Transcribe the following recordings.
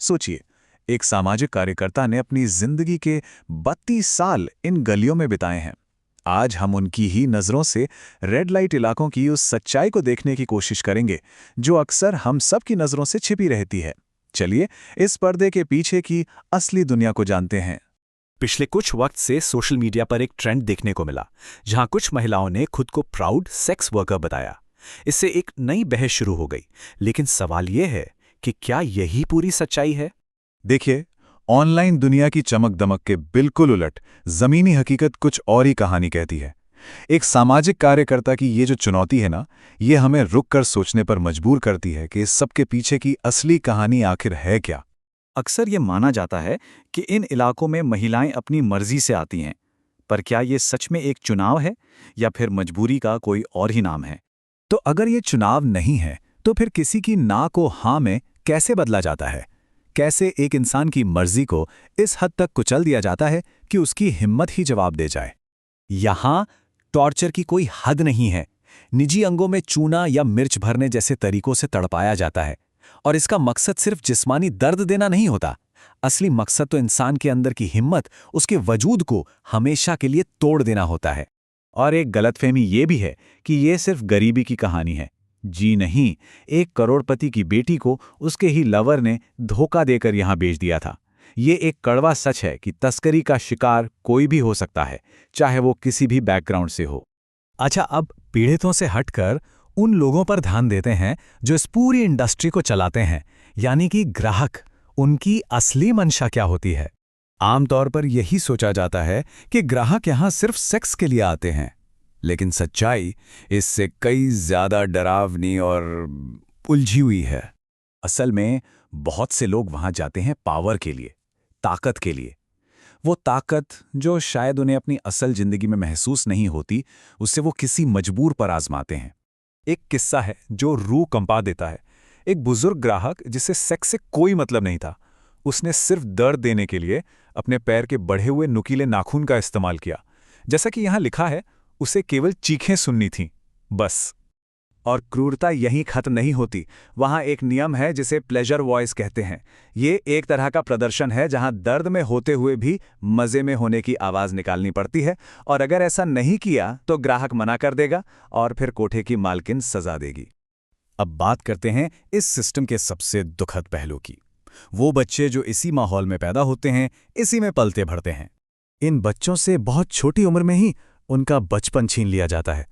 सोचिए, एक सामाजिक कार्यकर्ता ने अपनी जिंदगी के 32 साल इन गलियों में बिताए हैं। आज हम उनकी ही नज़रों से रेड लाइट इलाकों की उस सच्चाई को देखने की कोशिश करेंगे जो अक्सर हम सब की नज़रों से छिपी रहती है। चलिए, इस पर्दे के पीछे की असली दुनिया को जानते हैं। पिछले कुछ वक्त से सोशल मीडिया पर एक ट्रेंड देखने को मिला, जहां कुछ महिलाओं ने खुद को प्राउड सेक्स वर्कर बताया। इससे एक नई बहस शुरू हो गई, लेकिन सवाल यह है कि क्या यही पूरी सच्चाई है? देखिए, ऑनलाइन दुनिया की चमक दमक के बिल्कुल उलट जमीनी हकीकत कुछ और ही कहानी कहती है। एक सामाजिक कार्यकर्ता की ये जो चुनौती है ना, ये हमें रुक कर सोचने पर मजबूर करती है कि इस सब के पीछे की असली कहानी आखिर है क्या। अक्सर ये माना जाता है कि इन इलाकों में महिलाएं अपनी मर्जी से आती हैं, पर क्या ये सच में एक चुनाव है या फिर मजबूरी का कोई और ही नाम है? तो अगर ये चुनाव नहीं है, तो फिर किसी की ना को हाँ में कैसे बदला जाता है? कैसे एक इंसान की मर्जी को इस हद तक कुचल दिया जाता है कि उसकी हिम्मत ही जवाब दे जाए? यहाँ टॉर्चर की कोई हद नहीं है। निजी अंगों में चूना या मिर्च भरने जैसे तरीकों से तड़पाया जाता है, और इसका मकसद सिर्फ जिस्मानी दर्द देना नहीं होता। असली मकसद तो इंसान के अंदर की हिम्मत, उसके वजूद को हमेशा के लिए तोड़ देना होता है। और एक गलतफहमी ये भी है कि ये सिर्फ गरीबी की कहानी है। जी नहीं, एक करोड़पति की बेटी को उसके ही लवर ने धोखा देकर यहाँ बेच दिया था। ये एक कड़वा सच है कि तस्करी का शिकार कोई भी हो सकता है, चाहे वो किसी भी बैकग्राउंड से हो। अच्छा, अब पीड़ितों से हटकर उन लोगों पर ध्यान देते हैं जो इस पूरी इंडस्ट्री को चलाते हैं, यानी कि ग्राहक। उनकी असली मंशा क्या होती है? आमतौर पर यही सोचा जाता है कि ग्राहक यहाँ सिर्फ सेक्स के लिए आते हैं, लेकिन सच्चाई इससे कई ज्यादा डरावनी और उलझी हुई है। असल में बहुत से लोग वहां जाते हैं पावर के लिए, ताकत के लिए। वो ताकत जो शायद उन्हें अपनी असल जिंदगी में महसूस नहीं होती, उससे वो किसी मजबूर पर आजमाते हैं। एक किस्सा है जो रूह कंपा देता है। एक बुजुर्ग ग्राहक जिसे सेक्स से कोई मतलब नहीं था, उसने सिर्फ दर्द देने के लिए अपने पैर के बढ़े हुए नुकीले नाखून का इस्तेमाल किया। जैसा कि यहां लिखा है, उसे केवल चीखें सुननी थीं, बस। और क्रूरता यहीं खत्म नहीं होती। वहां एक नियम है जिसे प्लेजर वॉइस कहते हैं। ये एक तरह का प्रदर्शन है जहां दर्द में होते हुए भी मजे में होने की आवाज निकालनी पड़ती है, और अगर ऐसा नहीं किया तो ग्राहक मना कर देगा और फिर कोठे की मालकिन सजा देगी। अब बात करते हैं इस सिस्टम के सबसे दुखद पहलू की। वो बच्चे जो इसी माहौल में पैदा होते हैं, इसी में पलते बढ़ते हैं। इन बच्चों से बहुत छोटी उम्र में ही उनका बचपन छीन लिया जाता है।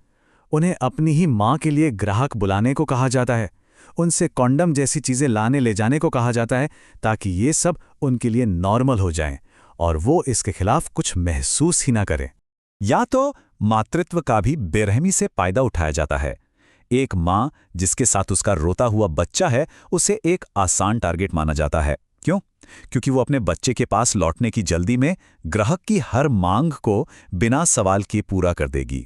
उन्हें अपनी ही माँ के लिए ग्राहक बुलाने को कहा जाता है। उनसे कॉन्डम जैसी चीज़ें लाने ले जाने को कहा जाता है, ताकि ये सब उनके लिए नॉर्मल हो जाएं और वो इसके खिलाफ कुछ महसूस ही ना करें। या तो मातृत्व का भी बेरहमी से फायदा उठाया जाता है। एक माँ जिसके साथ उसका रोता हुआ बच्चा है, उसे एक आसान टारगेट माना जाता है। क्यों? क्योंकि वो अपने बच्चे के पास लौटने की जल्दी में ग्राहक की हर मांग को बिना सवाल किए पूरा कर देगी।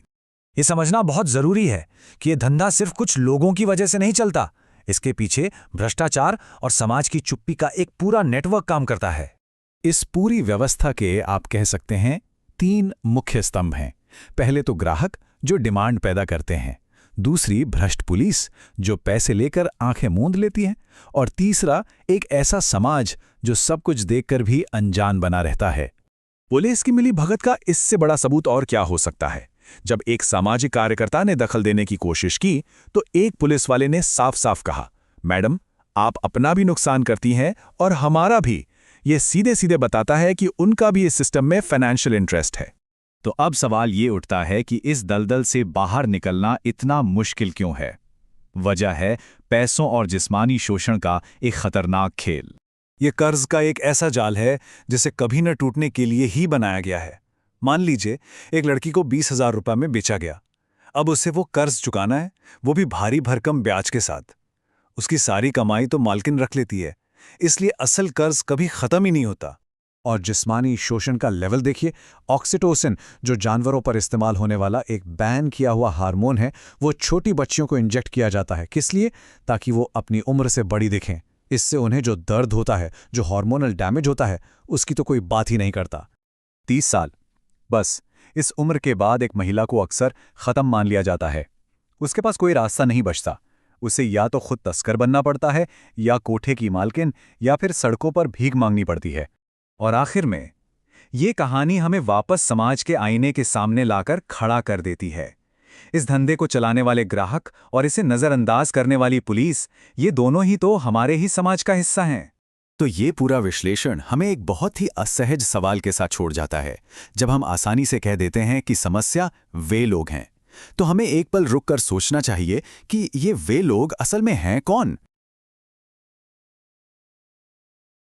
ये समझना बहुत जरूरी है कि ये धंधा सिर्फ कुछ लोगों की वजह से नहीं चलता। इसके पीछे भ्रष्टाचार और समाज की चुप्पी का एक पूरा नेटवर्क काम करता है। इस पूरी व्यवस्था के आप कह सकते हैं 3 मुख्य स्तंभ हैं। पहले तो ग्राहक जो डिमांड पैदा करते हैं, दूसरी भ्रष्ट पुलिस जो पैसे लेकर आंखें मूंद लेती है, और तीसरा एक ऐसा समाज जो सब कुछ देखकर भी अनजान बना रहता है। पुलिस की मिली भगत का इससे बड़ा सबूत और क्या हो सकता है? जब एक सामाजिक कार्यकर्ता ने दखल देने की कोशिश की, तो एक पुलिस वाले ने साफ साफ कहा, मैडम, आप अपना भी नुकसान करती हैं और हमारा भी। ये सीधे सीधे बताता है कि उनका भी इस सिस्टम में फाइनेंशियल इंटरेस्ट है। तो अब सवाल ये उठता है कि इस दलदल से बाहर निकलना इतना मुश्किल क्यों है? वजह है पैसों और जिस्मानी शोषण का एक खतरनाक खेल। ये कर्ज का एक ऐसा जाल है जिसे कभी न टूटने के लिए ही बनाया गया है। मान लीजिए एक लड़की को 20,000 रुपये में बेचा गया। अब उसे वो कर्ज चुकाना है, वो भी भारी भरकम ब्याज के साथ। उसकी सारी कमाई तो मालकिन रख लेती है, इसलिए असल कर्ज कभी खत्म ही नहीं होता। और जिस्मानी शोषण का लेवल देखिए। ऑक्सीटोसिन, जो जानवरों पर इस्तेमाल होने वाला एक बैन किया हुआ हार्मोन है, वो छोटी बच्चियों को इंजेक्ट किया जाता है। किस लिए? ताकि वो अपनी उम्र से बड़ी दिखें। इससे उन्हें जो दर्द होता है, जो हार्मोनल डैमेज होता है, उसकी तो कोई बात ही नहीं करता। 30 साल, बस इस उम्र के बाद एक महिला को अक्सर खत्म मान लिया जाता है। उसके पास कोई रास्ता नहीं बचता। उसे या तो खुद तस्कर बनना पड़ता है, या कोठे की मालकिन, या फिर सड़कों पर भीख मांगनी पड़ती है। और आखिर में ये कहानी हमें वापस समाज के आईने के सामने लाकर खड़ा कर देती है। इस धंधे को चलाने वाले ग्राहक और इसे नजरअंदाज करने वाली पुलिस, ये दोनों ही तो हमारे ही समाज का हिस्सा हैं। तो ये पूरा विश्लेषण हमें एक बहुत ही असहज सवाल के साथ छोड़ जाता है। जब हम आसानी से कह देते हैं कि समस्या वे लोग हैं, तो हमें एक पल रुक कर सोचना चाहिए कि ये वे लोग असल में हैं कौन।